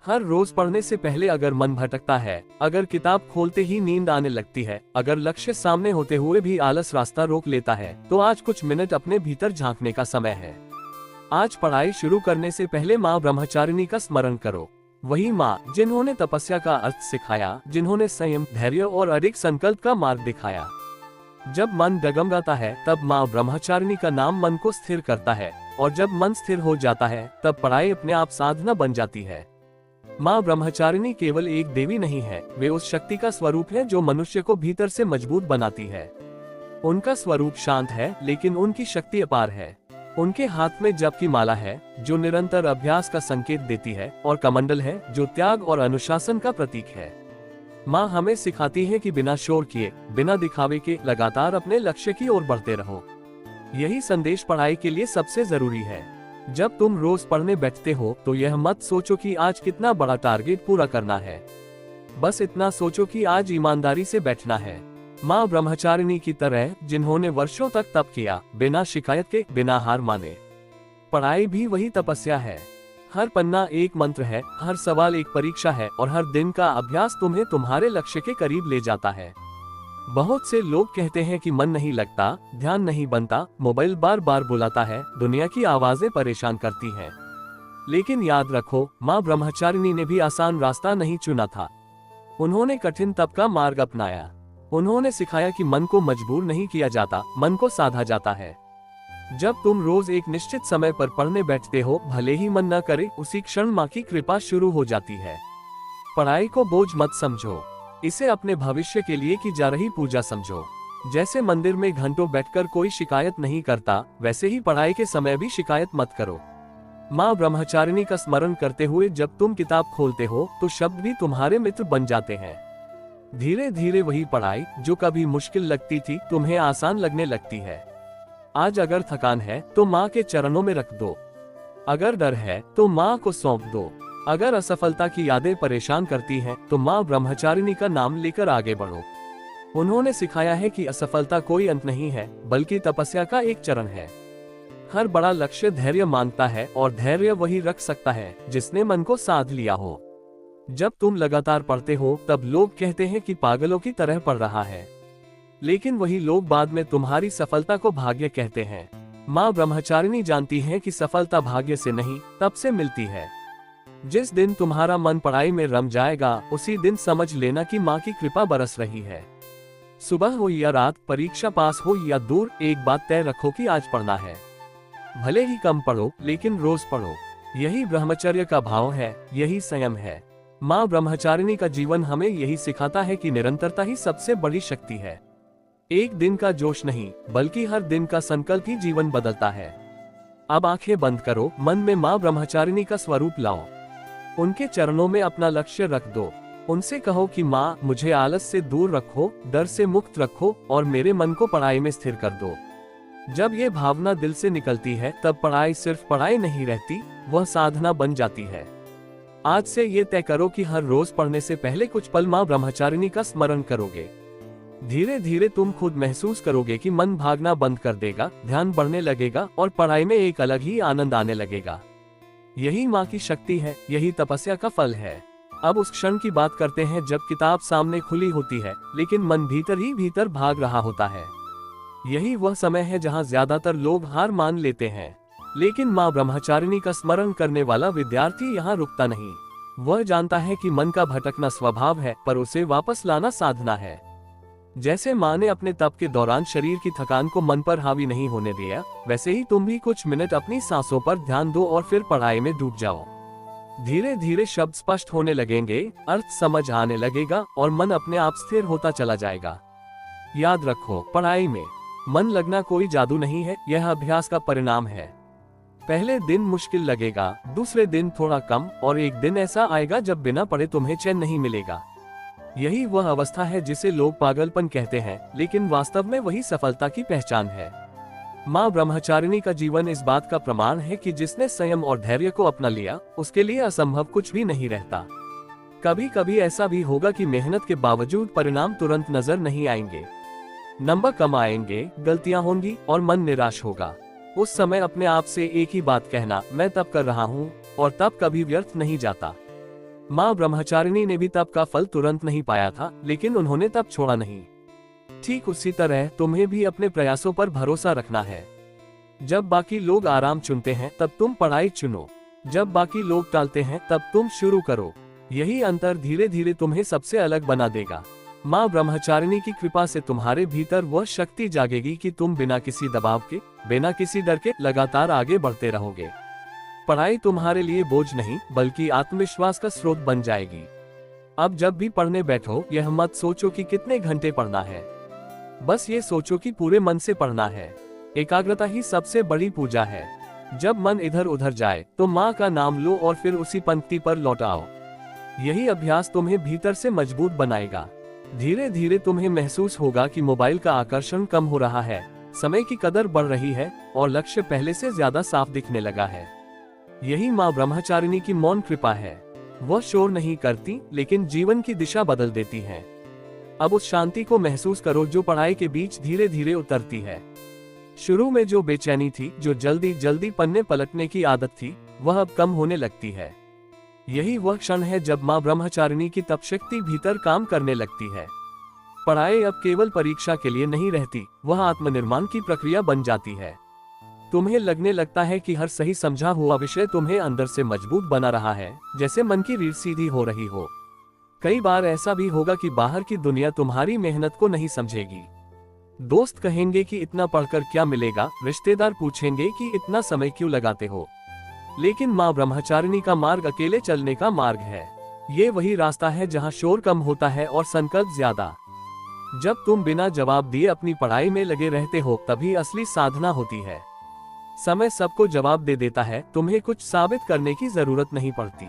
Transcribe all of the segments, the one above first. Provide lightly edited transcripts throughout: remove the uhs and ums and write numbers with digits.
हर रोज पढ़ने से पहले अगर मन भटकता है, अगर किताब खोलते ही नींद आने लगती है, अगर लक्ष्य सामने होते हुए भी आलस रास्ता रोक लेता है, तो आज कुछ मिनट अपने भीतर झांकने का समय है। आज पढ़ाई शुरू करने से पहले माँ ब्रह्मचारिणी का स्मरण करो। वही माँ जिन्होंने तपस्या का अर्थ सिखाया, जिन्होंने संयम, धैर्य और अडिग संकल्प का मार्ग दिखाया। जब मन डगमगाता है तब माँ ब्रह्मचारिणी का नाम मन को स्थिर करता है, और जब मन स्थिर हो जाता है तब पढ़ाई अपने आप साधना बन जाती है। माँ ब्रह्मचारिणी केवल एक देवी नहीं है, वे उस शक्ति का स्वरूप है जो मनुष्य को भीतर से मजबूत बनाती है। उनका स्वरूप शांत है, लेकिन उनकी शक्ति अपार है। उनके हाथ में जप की माला है जो निरंतर अभ्यास का संकेत देती है, और कमंडल है जो त्याग और अनुशासन का प्रतीक है। माँ हमें सिखाती है कि बिना शोर किए, बिना दिखावे के लगातार अपने लक्ष्य की ओर बढ़ते रहो। यही संदेश पढ़ाई के लिए सबसे जरूरी है। जब तुम रोज पढ़ने बैठते हो तो यह मत सोचो कि आज कितना बड़ा टारगेट पूरा करना है, बस इतना सोचो कि आज ईमानदारी से बैठना है। माँ ब्रह्मचारिणी की तरह जिन्होंने वर्षों तक तप किया, बिना शिकायत के, बिना हार माने। पढ़ाई भी वही तपस्या है। हर पन्ना एक मंत्र है, हर सवाल एक परीक्षा है, और हर दिन का अभ्यास तुम्हें तुम्हारे लक्ष्य के करीब ले जाता है। बहुत से लोग कहते हैं कि मन नहीं लगता, ध्यान नहीं बनता, मोबाइल बार बार बुलाता है, दुनिया की आवाजें परेशान करती हैं। लेकिन याद रखो, माँ ब्रह्मचारिणी ने भी आसान रास्ता नहीं चुना था। उन्होंने कठिन तप का मार्ग अपनाया। उन्होंने सिखाया कि मन को मजबूर नहीं किया जाता, मन को साधा जाता है। जब तुम रोज एक निश्चित समय पर पढ़ने बैठते हो, भले ही मन न करे, उसी क्षण माँ की कृपा शुरू हो जाती है। पढ़ाई को बोझ मत समझो, इसे अपने भविष्य के लिए की जा रही पूजा समझो। जैसे मंदिर में घंटों बैठकर कोई शिकायत नहीं करता, वैसे ही पढ़ाई के समय भी शिकायत मत करो। माँ ब्रह्मचारिणी का स्मरण करते हुए जब तुम किताब खोलते हो तो शब्द भी तुम्हारे मित्र बन जाते हैं। धीरे धीरे वही पढ़ाई जो कभी मुश्किल लगती थी, तुम्हें आसान लगने लगती है। आज अगर थकान है तो माँ के चरणों में रख दो। अगर डर है तो माँ को सौंप दो। अगर असफलता की यादें परेशान करती हैं, तो माँ ब्रह्मचारिणी का नाम लेकर आगे बढ़ो। उन्होंने सिखाया है कि असफलता कोई अंत नहीं है, बल्कि तपस्या का एक चरण है। हर बड़ा लक्ष्य धैर्य मांगता है, और धैर्य वही रख सकता है जिसने मन को साध लिया हो। जब तुम लगातार पढ़ते हो तब लोग कहते हैं कि पागलों की तरह पढ़ रहा है, लेकिन वही लोग बाद में तुम्हारी सफलता को भाग्य कहते हैं। माँ ब्रह्मचारिणी जानती है कि सफलता भाग्य से नहीं, तप से मिलती है। जिस दिन तुम्हारा मन पढ़ाई में रम जाएगा, उसी दिन समझ लेना कि माँ की कृपा बरस रही है। सुबह हो या रात, परीक्षा पास हो या दूर, एक बात तय रखो कि आज पढ़ना है। भले ही कम पढ़ो, लेकिन रोज पढ़ो। यही ब्रह्मचर्य का भाव है, यही संयम है। माँ ब्रह्मचारिणी का जीवन हमें यही सिखाता है कि निरंतरता ही सबसे बड़ी शक्ति है। एक दिन का जोश नहीं, बल्कि हर दिन का संकल्प ही जीवन बदलता है। अब आंखें बंद करो, मन में माँ ब्रह्मचारिणी का स्वरूप लाओ। उनके चरणों में अपना लक्ष्य रख दो। उनसे कहो कि माँ, मुझे आलस से दूर रखो, डर से मुक्त रखो, और मेरे मन को पढ़ाई में स्थिर कर दो। जब ये भावना दिल से निकलती है, तब पढ़ाई सिर्फ पढ़ाई नहीं रहती, वह साधना बन जाती है। आज से ये तय करो कि हर रोज पढ़ने से पहले कुछ पल माँ ब्रह्मचारिणी का स्मरण करोगे। धीरे धीरे तुम खुद महसूस करोगे कि मन भागना बंद कर देगा, ध्यान बढ़ने लगेगा, और पढ़ाई में एक अलग ही आनंद आने लगेगा। यही माँ की शक्ति है, यही तपस्या का फल है। अब उस क्षण की बात करते हैं जब किताब सामने खुली होती है, लेकिन मन भीतर ही भीतर भाग रहा होता है। यही वह समय है जहाँ ज्यादातर लोग हार मान लेते हैं, लेकिन माँ ब्रह्मचारिणी का स्मरण करने वाला विद्यार्थी यहाँ रुकता नहीं। वह जानता है कि मन का भटकना स्वभाव है, पर उसे वापस लाना साधना है। जैसे माँ ने अपने तप के दौरान शरीर की थकान को मन पर हावी नहीं होने दिया, वैसे ही तुम भी कुछ मिनट अपनी सांसों पर ध्यान दो और फिर पढ़ाई में डूब जाओ। धीरे धीरे शब्द स्पष्ट होने लगेंगे, अर्थ समझ आने लगेगा, और मन अपने आप स्थिर होता चला जाएगा। याद रखो, पढ़ाई में मन लगना कोई जादू नहीं है, यह अभ्यास का परिणाम है। पहले दिन मुश्किल लगेगा, दूसरे दिन थोड़ा कम, और एक दिन ऐसा आएगा जब बिना पढ़े तुम्हें चैन नहीं मिलेगा। यही वह अवस्था है जिसे लोग पागलपन कहते हैं, लेकिन वास्तव में वही सफलता की पहचान है। माँ ब्रह्मचारिणी का जीवन इस बात का प्रमाण है कि जिसने संयम और धैर्य को अपना लिया, उसके लिए असंभव कुछ भी नहीं रहता। कभी कभी ऐसा भी होगा कि मेहनत के बावजूद परिणाम तुरंत नजर नहीं आएंगे, नंबर कम आएंगे, गलतियां होंगी, और मन निराश होगा। उस समय अपने आप से एक ही बात कहना, मैं तप कर रहा हूँ, और तप कभी व्यर्थ नहीं जाता। माँ ब्रह्मचारिणी ने भी तप का फल तुरंत नहीं पाया था, लेकिन उन्होंने तप छोड़ा नहीं। ठीक उसी तरह तुम्हें भी अपने प्रयासों पर भरोसा रखना है। जब बाकी लोग आराम चुनते हैं तब तुम पढ़ाई चुनो, जब बाकी लोग टालते हैं तब तुम शुरू करो। यही अंतर धीरे धीरे तुम्हें सबसे अलग बना देगा। माँ ब्रह्मचारिणी की कृपा से तुम्हारे भीतर वह शक्ति जागेगी कि तुम बिना किसी दबाव के, बिना किसी डर के लगातार आगे बढ़ते रहोगे। पढ़ाई तुम्हारे लिए बोझ नहीं बल्कि आत्मविश्वास का स्रोत बन जाएगी। अब जब भी पढ़ने बैठो यह मत सोचो कि कितने घंटे पढ़ना है, बस ये सोचो कि पूरे मन से पढ़ना है। एकाग्रता ही सबसे बड़ी पूजा है। जब मन इधर उधर जाए तो माँ का नाम लो और फिर उसी पंक्ति पर लौट आओ। यही अभ्यास तुम्हें भीतर से मजबूत बनाएगा। धीरे धीरे तुम्हें महसूस होगा कि मोबाइल का आकर्षण कम हो रहा है, समय की कदर बढ़ रही है और लक्ष्य पहले से ज्यादा साफ दिखने लगा है। यही माँ ब्रह्मचारिणी की मौन कृपा है। वह शोर नहीं करती लेकिन जीवन की दिशा बदल देती है। अब उस शांति को महसूस करो जो पढ़ाई के बीच धीरे धीरे उतरती है। शुरू में जो बेचैनी थी, जो जल्दी जल्दी पन्ने पलटने की आदत थी, वह अब कम होने लगती है। यही वह क्षण है जब माँ ब्रह्मचारिणी की तप शक्ति भीतर काम करने लगती है। पढ़ाई अब केवल परीक्षा के लिए नहीं रहती, वह आत्मनिर्माण की प्रक्रिया बन जाती है। तुम्हें लगने लगता है कि हर सही समझा हुआ विषय तुम्हें अंदर से मजबूत बना रहा है, जैसे मन की रीढ़ सीधी हो रही हो। कई बार ऐसा भी होगा कि बाहर की दुनिया तुम्हारी मेहनत को नहीं समझेगी। दोस्त कहेंगे कि इतना पढ़कर क्या मिलेगा, रिश्तेदार पूछेंगे कि इतना समय क्यों लगाते हो। लेकिन माँ ब्रह्मचारिणी का मार्ग अकेले चलने का मार्ग है। ये वही रास्ता है जहाँ शोर कम होता है और संकल्प ज्यादा। जब तुम बिना जवाब दिए अपनी पढ़ाई में लगे रहते हो तभी असली साधना होती है। समय सबको जवाब दे देता है, तुम्हें कुछ साबित करने की जरूरत नहीं पड़ती।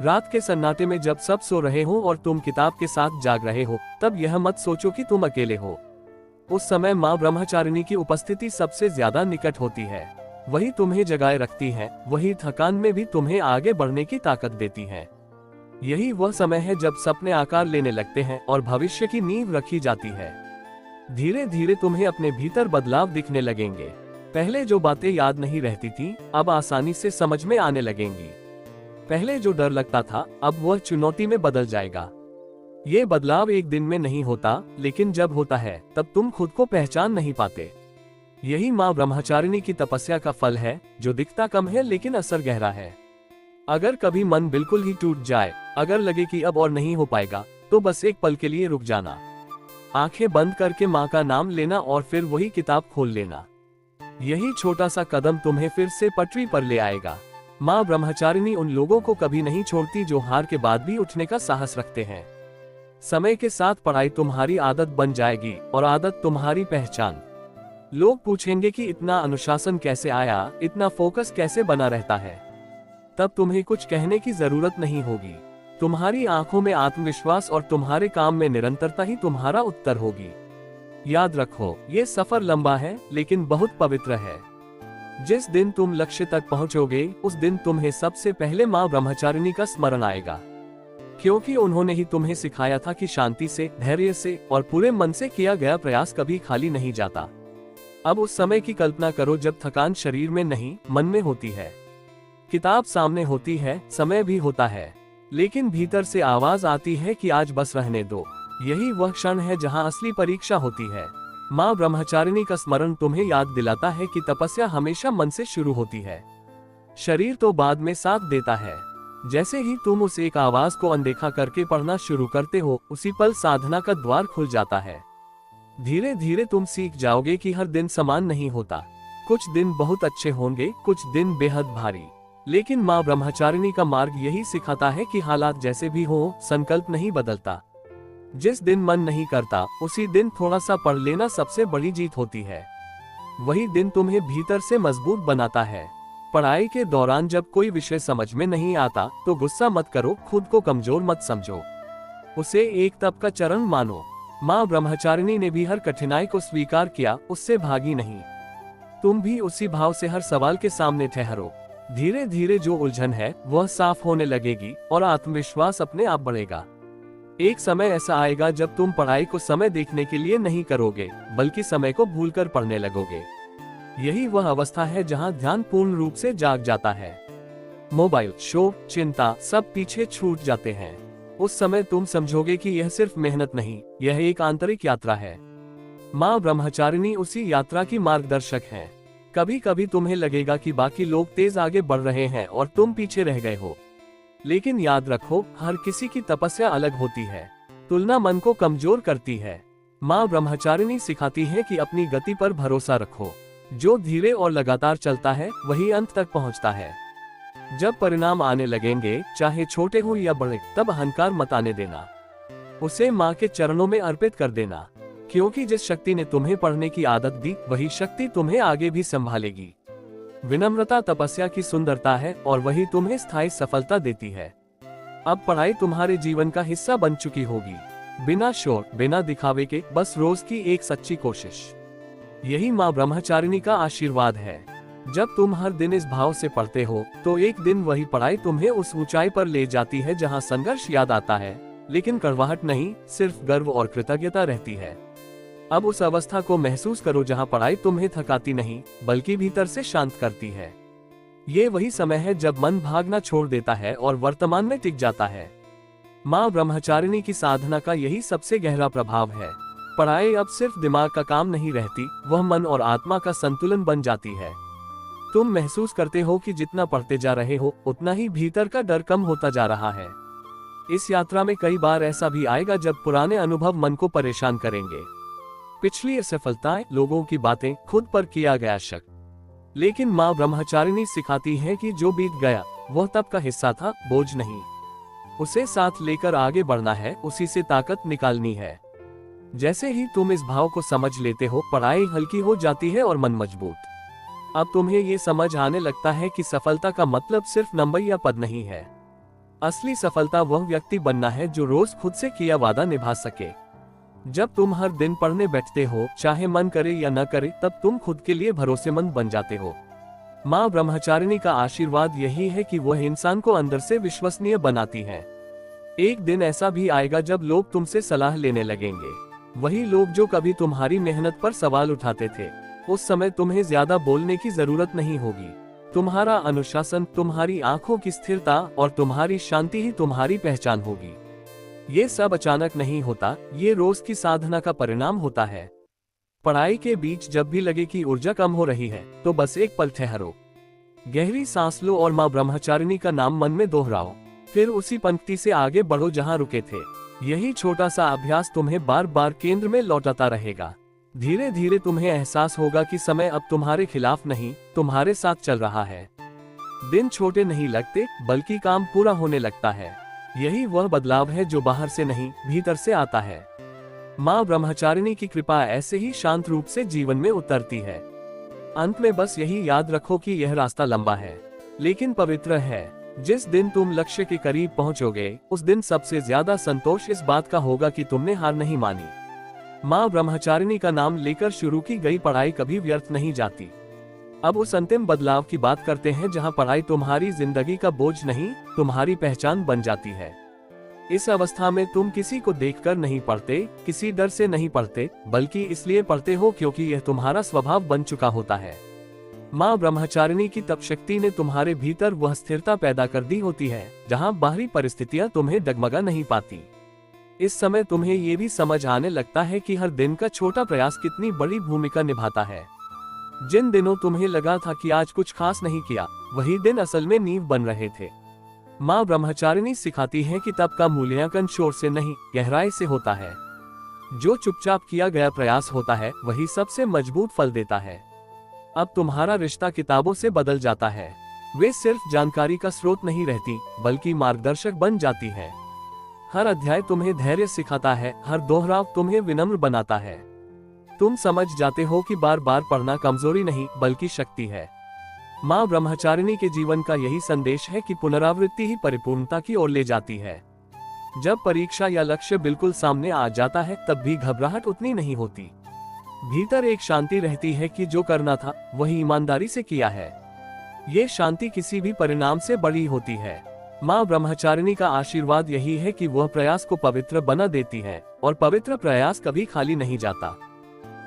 रात के सन्नाटे में जब सब सो रहे हो और तुम किताब के साथ जाग रहे हो, तब यह मत सोचो कि तुम अकेले हो। उस समय माँ ब्रह्मचारिणी की उपस्थिति सबसे ज्यादा निकट होती है। वही तुम्हें जगाए रखती है, वही थकान में भी तुम्हें आगे बढ़ने की ताकत देती है। यही वह समय है जब सपने आकार लेने लगते हैं और भविष्य की नींव रखी जाती है। धीरे धीरे तुम्हें अपने भीतर बदलाव दिखने लगेंगे। पहले जो बातें याद नहीं रहती थी, अब आसानी से समझ में आने लगेंगी। पहले जो डर लगता था, अब वह चुनौती में बदल जाएगा। ये बदलाव एक दिन में नहीं होता, लेकिन जब होता है तब तुम खुद को पहचान नहीं पाते। यही माँ ब्रह्मचारिणी की तपस्या का फल है, जो दिखता कम है लेकिन असर गहरा है। अगर कभी मन बिल्कुल ही टूट जाए, अगर लगे कि अब और नहीं हो पाएगा, तो बस एक पल के लिए रुक जाना। आंखें बंद करके माँ का नाम लेना और फिर वही किताब खोल लेना। यही छोटा सा कदम तुम्हें फिर से पटरी पर ले आएगा। माँ ब्रह्मचारिणी उन लोगों को कभी नहीं छोड़ती जो हार के बाद भी उठने का साहस रखते हैं। समय के साथ पढ़ाई तुम्हारी आदत बन जाएगी और आदत तुम्हारी पहचान। लोग पूछेंगे कि इतना अनुशासन कैसे आया, इतना फोकस कैसे बना रहता है। तब तुम्हें कुछ कहने की जरूरत नहीं होगी। तुम्हारी आंखों में आत्मविश्वास और तुम्हारे काम में निरंतरता ही तुम्हारा उत्तर होगी। याद रखो, ये सफर लंबा है लेकिन बहुत पवित्र है। जिस दिन तुम लक्ष्य तक पहुंचोगे, उस दिन तुम्हें सबसे पहले माँ ब्रह्मचारिणी का स्मरण आएगा, क्योंकि उन्होंने ही तुम्हें सिखाया था कि शांति से, धैर्य से और पूरे मन से किया गया प्रयास कभी खाली नहीं जाता। अब उस समय की कल्पना करो जब थकान शरीर में नहीं, मन में होती है। किताब सामने होती है, समय भी होता है, लेकिन भीतर से आवाज आती है कि आज बस रहने दो। यही वह क्षण है जहां असली परीक्षा होती है। माँ ब्रह्मचारिणी का स्मरण तुम्हें याद दिलाता है कि तपस्या हमेशा मन से शुरू होती है। शरीर तो बाद में साथ देता है। जैसे ही तुम उस एक आवाज को अनदेखा करके पढ़ना शुरू करते हो, उसी पल साधना का द्वार खुल जाता है। धीरे धीरे तुम सीख जाओगे कि हर दिन समान नहीं होता। कुछ दिन बहुत अच्छे होंगे, कुछ दिन बेहद भारी। लेकिन माँ ब्रह्मचारिणी का मार्ग यही सिखाता है कि हालात जैसे भी हो, संकल्प नहीं बदलता। जिस दिन मन नहीं करता, उसी दिन थोड़ा सा पढ़ लेना सबसे बड़ी जीत होती है। वही दिन तुम्हें भीतर से मजबूत बनाता है। पढ़ाई के दौरान जब कोई विषय समझ में नहीं आता, तो गुस्सा मत करो, खुद को कमजोर मत समझो। उसे एक तप का चरण मानो। माँ ब्रह्मचारिणी ने भी हर कठिनाई को स्वीकार किया, उससे भागी नहीं। तुम भी उसी भाव से हर सवाल के सामने ठहरो। धीरे धीरे जो उलझन है वह साफ होने लगेगी और आत्मविश्वास अपने आप बढ़ेगा। एक समय ऐसा आएगा जब तुम पढ़ाई को समय देखने के लिए नहीं करोगे, बल्कि समय को भूलकर पढ़ने लगोगे। यही वह अवस्था है जहां ध्यान पूर्ण रूप से जाग जाता है। मोबाइल, शो, चिंता सब पीछे छूट जाते हैं। उस समय तुम समझोगे कि यह सिर्फ मेहनत नहीं, यह एक आंतरिक यात्रा है। माँ ब्रह्मचारिणी उसी यात्रा की मार्गदर्शक हैं। कभी कभी तुम्हें लगेगा कि बाकी लोग तेज आगे बढ़ रहे हैं और तुम पीछे रह गए हो, लेकिन याद रखो, हर किसी की तपस्या अलग होती है। तुलना मन को कमजोर करती है। माँ ब्रह्मचारिणी सिखाती है कि अपनी गति पर भरोसा रखो। जो धीरे और लगातार चलता है वही अंत तक पहुँचता है। जब परिणाम आने लगेंगे, चाहे छोटे हो या बड़े, तब अहंकार मत आने देना। उसे माँ के चरणों में अर्पित कर देना, क्योंकि जिस शक्ति ने तुम्हें पढ़ने की आदत दी, वही शक्ति तुम्हें आगे भी संभालेगी। विनम्रता तपस्या की सुंदरता है और वही तुम्हें स्थायी सफलता देती है। अब पढ़ाई तुम्हारे जीवन का हिस्सा बन चुकी होगी, बिना शोर, बिना दिखावे के, बस रोज की एक सच्ची कोशिश। यही माँ ब्रह्मचारिणी का आशीर्वाद है। जब तुम हर दिन इस भाव से पढ़ते हो, तो एक दिन वही पढ़ाई तुम्हें उस ऊंचाई पर ले जाती है जहाँ संघर्ष याद आता है, लेकिन कड़वाहट नहीं, सिर्फ गर्व और कृतज्ञता रहती है। अब उस अवस्था को महसूस करो जहाँ पढ़ाई तुम्हें थकाती नहीं, बल्कि भीतर से शांत करती है। ये वही समय है जब मन भागना छोड़ देता है और वर्तमान में टिक जाता है। माँ ब्रह्मचारिणी की साधना का यही सबसे गहरा प्रभाव है। पढ़ाई अब सिर्फ दिमाग का काम नहीं रहती, वह मन और आत्मा का संतुलन बन जाती है। तुम महसूस करते हो कि जितना पढ़ते जा रहे हो, उतना ही भीतर का डर कम होता जा रहा है। इस यात्रा में कई बार ऐसा भी आएगा जब पुराने अनुभव मन को परेशान करेंगे। पिछली असफलताएं, लोगों की बातें, खुद पर किया गया शक। लेकिन माँ ब्रह्मचारिणी सिखाती है कि जो बीत गया वह तब का हिस्सा था, बोझ नहीं। उसे साथ लेकर आगे बढ़ना है, उसी से ताकत निकालनी है। जैसे ही तुम इस भाव को समझ लेते हो, पढ़ाई हल्की हो जाती है और मन मजबूत। अब तुम्हें ये समझ आने लगता है कि सफलता का मतलब सिर्फ नंबर या पद नहीं है। असली सफलता वह व्यक्ति बनना है जो रोज खुद से किया वादा निभा सके। जब तुम हर दिन पढ़ने बैठते हो, चाहे मन करे या न करे, तब तुम खुद के लिए भरोसेमंद बन जाते हो। माँ ब्रह्मचारिणी का आशीर्वाद यही है कि वह इंसान को अंदर से विश्वसनीय बनाती है। एक दिन ऐसा भी आएगा जब लोग तुमसे सलाह लेने लगेंगे, वही लोग जो कभी तुम्हारी मेहनत पर सवाल उठाते थे। उस समय तुम्हें ज्यादा बोलने की जरूरत नहीं होगी। तुम्हारा अनुशासन, तुम्हारी आंखों की स्थिरता और तुम्हारी शांति ही तुम्हारी पहचान होगी। ये सब अचानक नहीं होता, ये रोज की साधना का परिणाम होता है। पढ़ाई के बीच जब भी लगे कि ऊर्जा कम हो रही है, तो बस एक पल ठहरो, गहरी सांस लो और माँ ब्रह्मचारिणी का नाम मन में दोहराओ। फिर उसी पंक्ति से आगे बढ़ो जहाँ रुके थे। यही छोटा सा अभ्यास तुम्हें बार बार केंद्र में लौटाता रहेगा। धीरे धीरे तुम्हें एहसास होगा कि समय अब तुम्हारे खिलाफ नहीं, तुम्हारे साथ चल रहा है। दिन छोटे नहीं लगते, बल्कि काम पूरा होने लगता है। यही वह बदलाव है जो बाहर से नहीं, भीतर से आता है। माँ ब्रह्मचारिणी की कृपा ऐसे ही शांत रूप से जीवन में उतरती है। अंत में बस यही याद रखो कि यह रास्ता लंबा है, लेकिन पवित्र है। जिस दिन तुम लक्ष्य के करीब पहुंचोगे, उस दिन सबसे ज्यादा संतोष इस बात का होगा कि तुमने हार नहीं मानी। माँ ब्रह्मचारिणी का नाम लेकर शुरू की गई पढ़ाई कभी व्यर्थ नहीं जाती। अब उस अंतिम बदलाव की बात करते हैं जहां पढ़ाई तुम्हारी जिंदगी का बोझ नहीं, तुम्हारी पहचान बन जाती है। इस अवस्था में तुम किसी को देखकर नहीं पढ़ते, किसी डर से नहीं पढ़ते, बल्कि इसलिए पढ़ते हो क्योंकि यह तुम्हारा स्वभाव बन चुका होता है। माँ ब्रह्मचारिणी की तप शक्ति ने तुम्हारे भीतर वह स्थिरता पैदा कर दी होती है जहाँ बाहरी परिस्थितियाँ तुम्हें डगमगा नहीं पाती। इस समय तुम्हें ये भी समझ आने लगता है कि हर दिन का छोटा प्रयास कितनी बड़ी भूमिका निभाता है। जिन दिनों तुम्हें लगा था कि आज कुछ खास नहीं किया, वही दिन असल में नींव बन रहे थे। माँ ब्रह्मचारिणी सिखाती है कि तप का मूल्यांकन शोर से नहीं, गहराई से होता है। जो चुपचाप किया गया प्रयास होता है, वही सबसे मजबूत फल देता है। अब तुम्हारा रिश्ता किताबों से बदल जाता है। वे सिर्फ जानकारी का स्रोत नहीं रहती, बल्कि मार्गदर्शक बन जाती है। हर अध्याय तुम्हें धैर्य सिखाता है, हर दोहराव तुम्हें विनम्र बनाता है। तुम समझ जाते हो कि बार बार पढ़ना कमजोरी नहीं, बल्कि शक्ति है। माँ ब्रह्मचारिणी के जीवन का यही संदेश है कि पुनरावृत्ति ही परिपूर्णता की ओर ले जाती है। जब परीक्षा या लक्ष्य बिल्कुल सामने आ जाता है, तब भी घबराहट उतनी नहीं होती। भीतर एक शांति रहती है कि जो करना था वही ईमानदारी से किया है। ये शांति किसी भी परिणाम से बड़ी होती है। माँ ब्रह्मचारिणी का आशीर्वाद यही है कि वह प्रयास को पवित्र बना देती है, और पवित्र प्रयास कभी खाली नहीं जाता।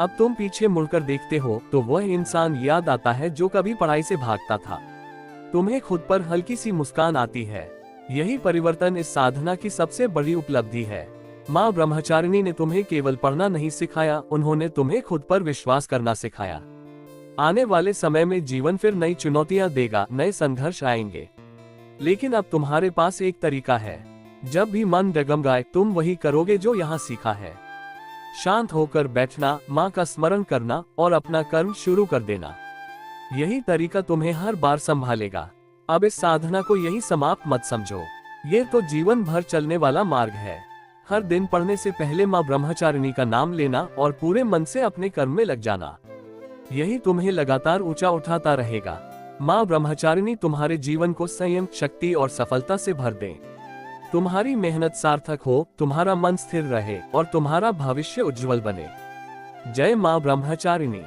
अब तुम पीछे मुड़कर देखते हो तो वह इंसान याद आता है जो कभी पढ़ाई से भागता था। तुम्हें खुद पर हल्की सी मुस्कान आती है। यही परिवर्तन इस साधना की सबसे बड़ी उपलब्धि है। माँ ब्रह्मचारिणी ने तुम्हें केवल पढ़ना नहीं सिखाया, उन्होंने तुम्हें खुद पर विश्वास करना सिखाया। आने वाले समय में जीवन फिर नई चुनौतियां देगा, नए संघर्ष आएंगे, लेकिन अब तुम्हारे पास एक तरीका है। जब भी मन डगमगाए तुम वही करोगे जो यहाँ सीखा है। शांत होकर बैठना, माँ का स्मरण करना और अपना कर्म शुरू कर देना। यही तरीका तुम्हें हर बार संभालेगा। अब इस साधना को यही समाप्त मत समझो, ये तो जीवन भर चलने वाला मार्ग है। हर दिन पढ़ने से पहले माँ ब्रह्मचारिणी का नाम लेना और पूरे मन से अपने कर्म में लग जाना, यही तुम्हें लगातार ऊंचा उठाता रहेगा। माँ ब्रह्मचारिणी तुम्हारे जीवन को संयम, शक्ति और सफलता से भर दें। तुम्हारी मेहनत सार्थक हो, तुम्हारा मन स्थिर रहे और तुम्हारा भविष्य उज्जवल बने। जय माँ ब्रह्मचारिणी।